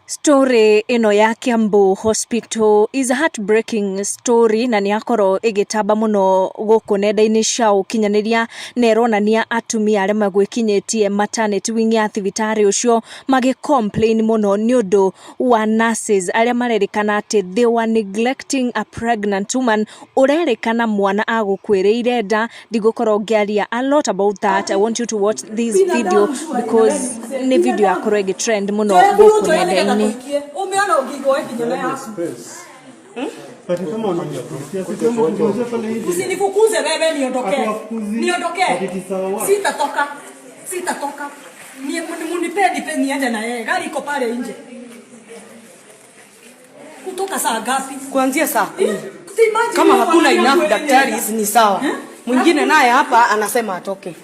Story ino ya Kiambu Hospital is a heartbreaking story na niakoro igitamba muno guku nenda-ini cia ukinyaniria na ironania atumia aria magwikinyitie maternity wing ya thibitari ucio complain muno ni undu wa nurses aria marerikana ati they were neglecting a pregnant woman. Urerikana mwana agukwiriire nda. Ndigukoro ngiaria a lot about that. I want you to watch this video because ni video yakoro igitrend muno guku nenda-ini. Umeona ukigoa kinyana yako. But kama usinifukuze wewe niondoke. Niondoke. Sitatoka. Munipe niende na yeye. Gari iko pale nje. Kutoka saa ngapi? Kuanzia saa 10. Kama hakuna enough daktari ni sawa. Mwingine naye hapa anasema atoke.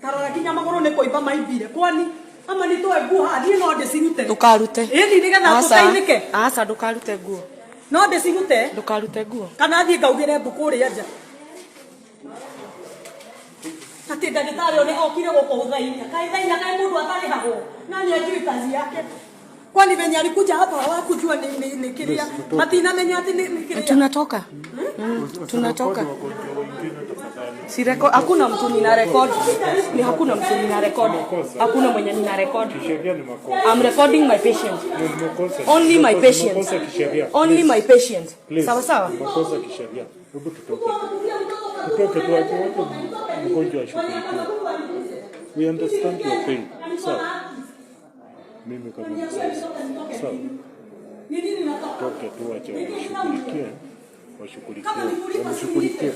Karora kinyama goro ne koiba maibire. Kwani ama nitoe nguo hadi no ndecirute. Ndukarute. Indi nigetha tutainike. Asa ndukarute nguo. No ndecirute. Ndukarute nguo. Kana thie ngaugire mbuku ri anja. Ati ndagitari one okire guko guthainia. Kai mundu atari hago. Nani ajui kazi yake? Kwani venye alikuja hapa hawakujua ni kiria. Matina menya ati ni kiria. Tunatoka. Tunatoka. Si record, hakuna mtu nina record. Ni hakuna mtu nina record. Hakuna mwenye nina record. I'm recording my patient. Only my patient. Only my patient. Sawa sawa. Makosa kisheria. Hebu tutoke. Tutoke tu hapo mgonjwa ashughulikiwe. We understand your pain. Sawa. Mimi kama mzazi. Sawa. Tutoke tu aje washughulikie.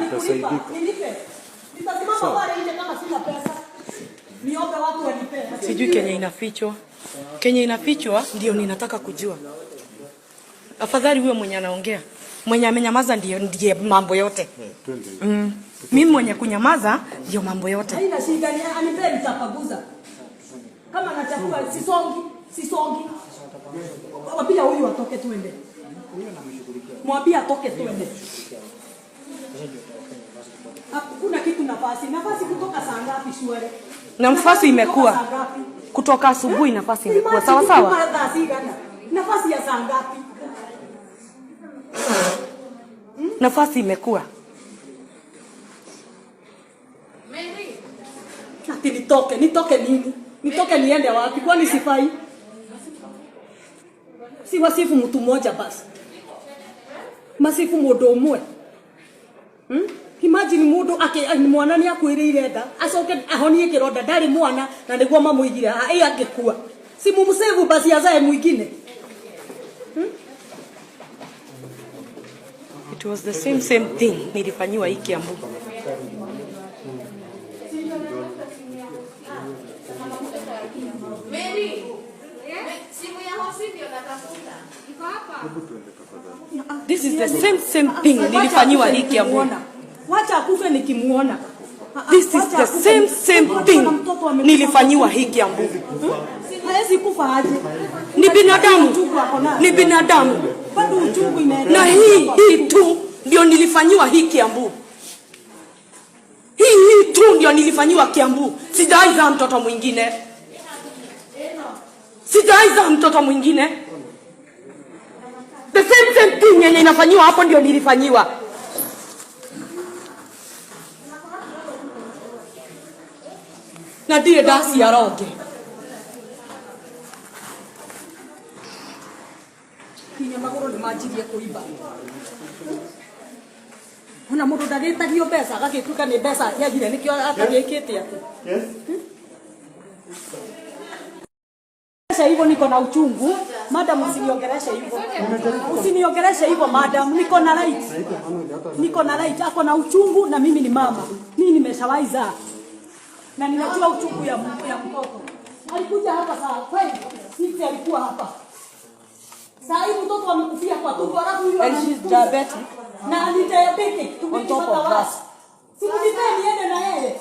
Itasaidika. Sijui Kenya inafichwa ndio ninataka kujua. Afadhali huyo mwenye anaongea. Mwenye amenyamaza ndiye mambo yote. Mimi mwenye kunyamaza ndio mambo yote. Haina shida, anipe nitapaguza. Kama nachakua sisongi. Mwambie huyu atoke tuende. Mwambie atoke tuende. Hakuna kitu nafasi kutoka saa ngapi shwari? Na nafasi imekuwa kutoka asubuhi, nafasi imekuwa sawa sawa. Nafasi ya saa ngapi? Nafasi imekuwa. Ati nitoke nini? Nitoke niende wapi? Kwani sifai? Si wasifu mtu mmoja basi. Masifu mundu umwe. Imagine mundu mwana ni akwiriire nda acoke ahonie kironda ndari mwana na niguo mamuigire angikua. Si mumsave basi azae mwingine. It was the same thing nilifanywa hii Kiambu. This is the same thing nilifanywa hii Kiambu. Wacha akufe nikimuona. This is the same thing nilifanywa hii Kiambu. Hawezi kufa aje. Ni binadamu. Bado uchungu inaendelea. Na hii tu ndio nilifanywa hii Kiambu. Hii tu ndio nilifanywa Kiambu. Sijaiza mtoto mwingine. The same thing yenye inafanywa hapo ndio nilifanywa. Na ndiye dasi ya roge. Kinyama goro ni Magigi kuiba. Ona mundu ndagitagio mbeca agagituka ni mbeca akiagire nikio atagikite ati. Yes. Sasa hivyo niko na uchungu. Madam usiniongeleshe hivyo madam, niko na right. Ako na uchungu na mimi ni mama. Mimi nimeshawaiza. Na ninajua uchungu ya mtoto. Alikuja hapa saa 5. Sisi alikuwa hapa. Saa hii mtoto amekufia kwa tumbo alafu yule and she's diabetic. Na ni diabetic. Tumepata wasi. Simnipeni niende na yeye.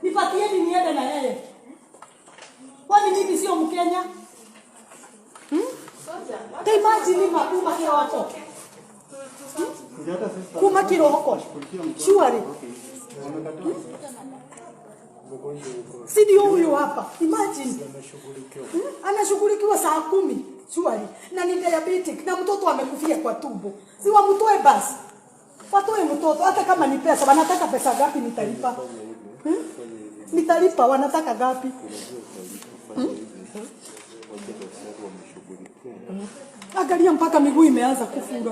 Nipatieni niende na yeye. Kwani mimi sio Mkenya? Imagine mapuma kiroko. Kuma kiroko. Shwari. Si ndio huyu hapa. Imagine. Anashughulikiwa saa 10 swali. Na ni diabetic na mtoto amekufia kwa tumbo. Si wamtoe basi. Watoe mtoto hata kama ni pesa. Wanataka pesa gapi nitalipa? Nitalipa wanataka gapi? Angalia mpaka miguu imeanza kufunga.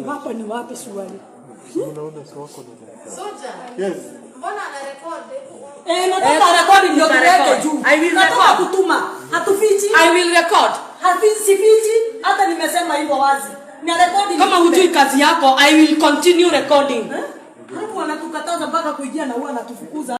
Hapa ni wapi swali? Unaona sio wako na Soja. Yes. Mbona ana record? Nataka record ndio tuweke juu. I will Nataka record. kutuma. Hatufichi. I will record. Hatufichi. Hata nimesema hivyo wazi. Ni record. Kama hujui kazi yako, I will continue recording. Hapo wanatukataza mpaka kuingia na huwa anatufukuza.